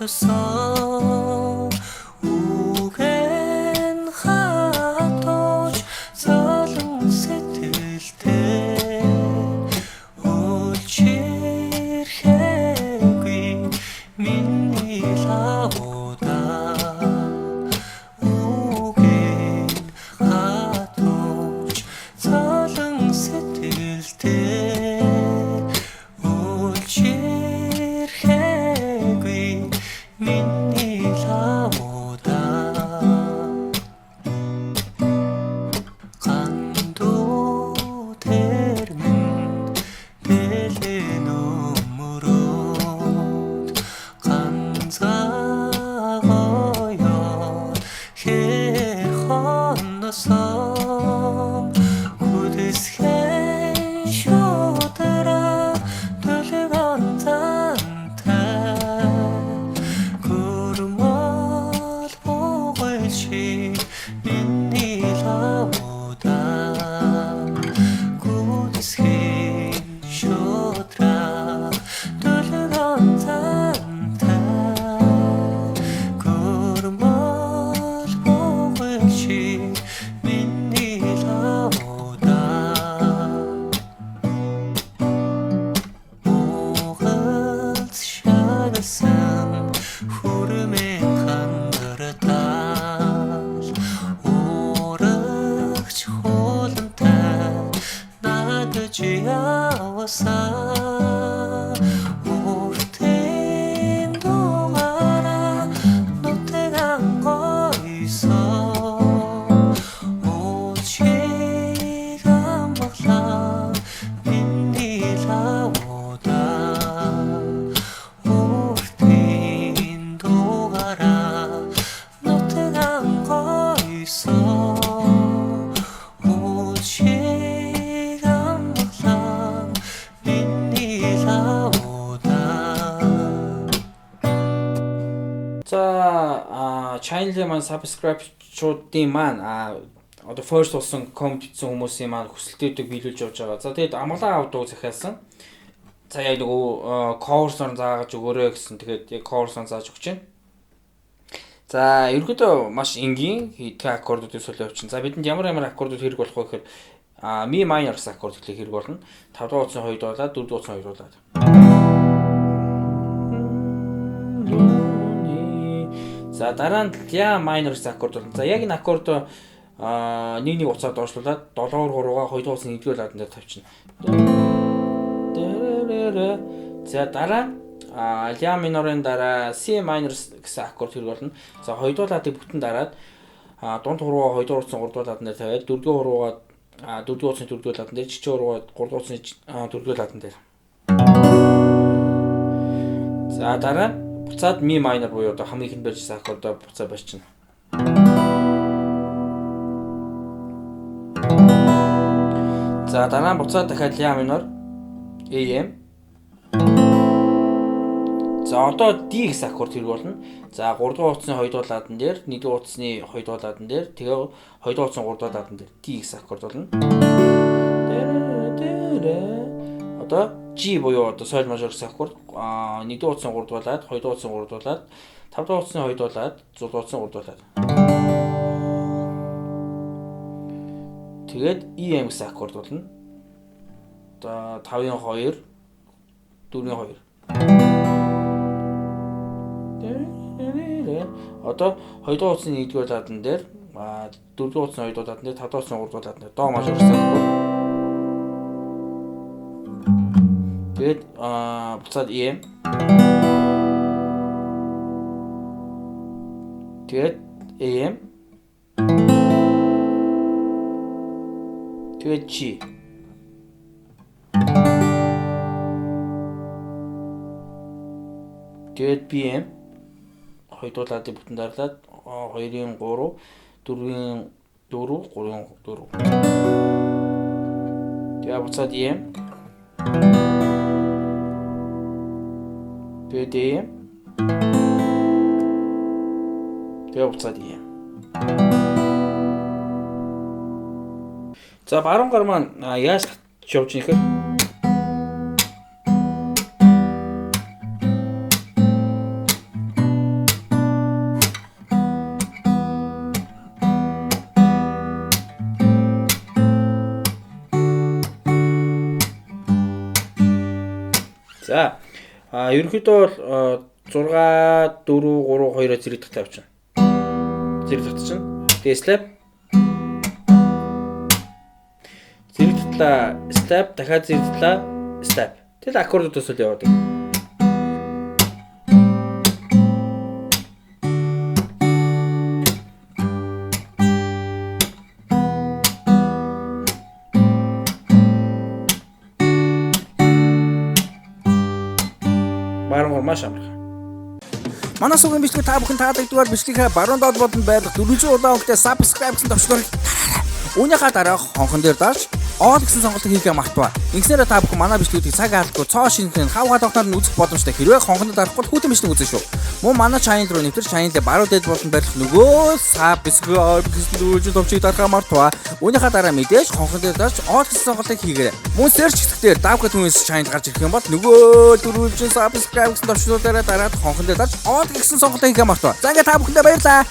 хоносоо үгэн хатууч золон сэтгэлтэй өлчирхэгүй миний лавуудаа үгэн хатууч золон сэтгэлтэй өлчирхэгүй миний лавуудаа гандуу тэрмэн дэлэн өмөрөөд ганцаагойод хэр хоносоо хүдэсхэн шудараа төлөг онцантай гөрмөл бугайлши миний лавуудаа хүдэсхэн шудараа төлөг онцантай гөрмөл бугайлши миний лавуудаа Угалц шагасан хүрмэн хангаратал урагч хуулантай надад явасаа уртын дугаараа нутаг ангойсон уулчиг амглаа миний лавуудаа уртын дугаараа нутаг ангойсон уулчиг амглаа миний лавуудаа. За channel-ийн маань subscribe-чуудын маань одоо first болсон comment хийсэн хүмүүсийн маань хүсэлтүүдийг биелүүлж явж байгаа. За тэгээд амгалан авдаг захиалсан. За яг нөгөө course-оор зааж өгөөрэй гэсэн. Тэгээд яг course-оор зааж өгч байна. За ерөнхийдөө маш энгийн хэдхэн аккордуудыг солио явуулчихна. За бидэнд ямар аккордууд хэрэг болох вэ гэхээр ми minor гэсэн аккорд хэрэг болно. 5 дугаар утасны 2 дуулаад 4 дугаар утасны 2 дуулаад. За дараа нь ля minor гэсэн аккорд болно. За яг энэ аккорд нэг уцаад доошлуулад 7 3-гаа 2 дугаар утасны 1-р ладан дээр тавьчихна. За дараа ля минорын дараа C minor гэсэн аккорд хэрэг болно. За 2 дугаар ладыг бүтэн дараад дунд хуруугаа 2 дугаар утасны 3 дугаар ладан дээр тавиад 4 дугаар хуруугаа 4 дугаар утасны 4 дугаар ладан дээр жижиг хуруугаа 3 дугаар утасны 4 дугаар ладан дээр. За дараа буцаад ми minor буюу одоо хамгийн ихэнд барьжсан аккордоо буцаа барьчихна. За дараа нь буцаад дахиад ля минор AM. За одоо D гэсэн аккорд хэрэг болно. За 3 дугаар утасны 2 дугаар ладан дээр 1 дугаар утасны 2 дугаар ладан дээр тэгээ 2 дугаар утасны 3 дугаар ладан дээр D гэсэн аккорд болно. Одоо G буюу одоо sol major гэсэн аккорд 1 дугаар утасны 3 дугаар лад 2 дугаар утасны 3 дугаар лад 5 дугаар утасны 2 дугаар лад 6 дугаар утасны 3 дугаар лад. Тэгээд EM гэсэн аккорд болно. Одоо 5-ын 2 4-ийн 2. Одоо 2 дугаар утасны 1-р ладан дээр 4 дугаар утасны 2 дугаар ладан дээр 5 дугаар утасны 3 дугаар ладан дээр до мажор гэсэн аккорд. Тэгээд буцаад EM. Тэгээд AM. Тэгээд G. Тэгээд BM. 2 дугаар ладыг бүтэн дарлаад 2-ын 3, 4-ийн 4, 3-ын 4. Тэгээд буцаад EM. Тэгээд AM. Тэгээд буцаад EM. За баруун гар маань яаж явж нэхэр За ерөнхийдөө бол 6 4 3 2-оос зэрэг дахь тавьчихна. Зэрэг татчихна. Тэгээ slap. Зэрэг татлаа slap, дахиад зэрэг татлаа slap. Тэгэл аккордуудаас л яваад байна. Баруун маш амархан. Манай сүгийн бичлэг та бүхэн таалагддагаар бичлэгээ баруун доод болон байрлах 400 удаа өгдөө subscribe гэсэн товчгоор үүнийхээ дараа хонхон дээр дарж all гэсэн сонголтыг хийгээ мартаваа. Ингэснээр та бүхэн манай бичлэгүүдийг цаг алдахгүй цоо шинхэн хавгаа тогтноор нь үзэх боломжтой. Хэрвээ хонхонд дарахгүй хүүтэн бичлэг үзэн шүү. Мөн манай channel руу нэвтэр channel-ээ баруун дээд болон байрлах нөгөө subscribe гэсэн дүүжин товчгийг дарахаа мартаваа. Үүнийхээ дараа мэдээж хонхон дээр дарж all гэсэн сонголтыг хийгээрэй. Мөн search хэсгээр давхад түнс channel гарч ирэх юм бол нөгөө дөрвөлжин subscribe гэсэн товчнуудаараа дараад хонхон дээр дарж all гэсэн сонголтыг хийгээ мартаваа. За ингээ та бүхэндээ баярлалаа.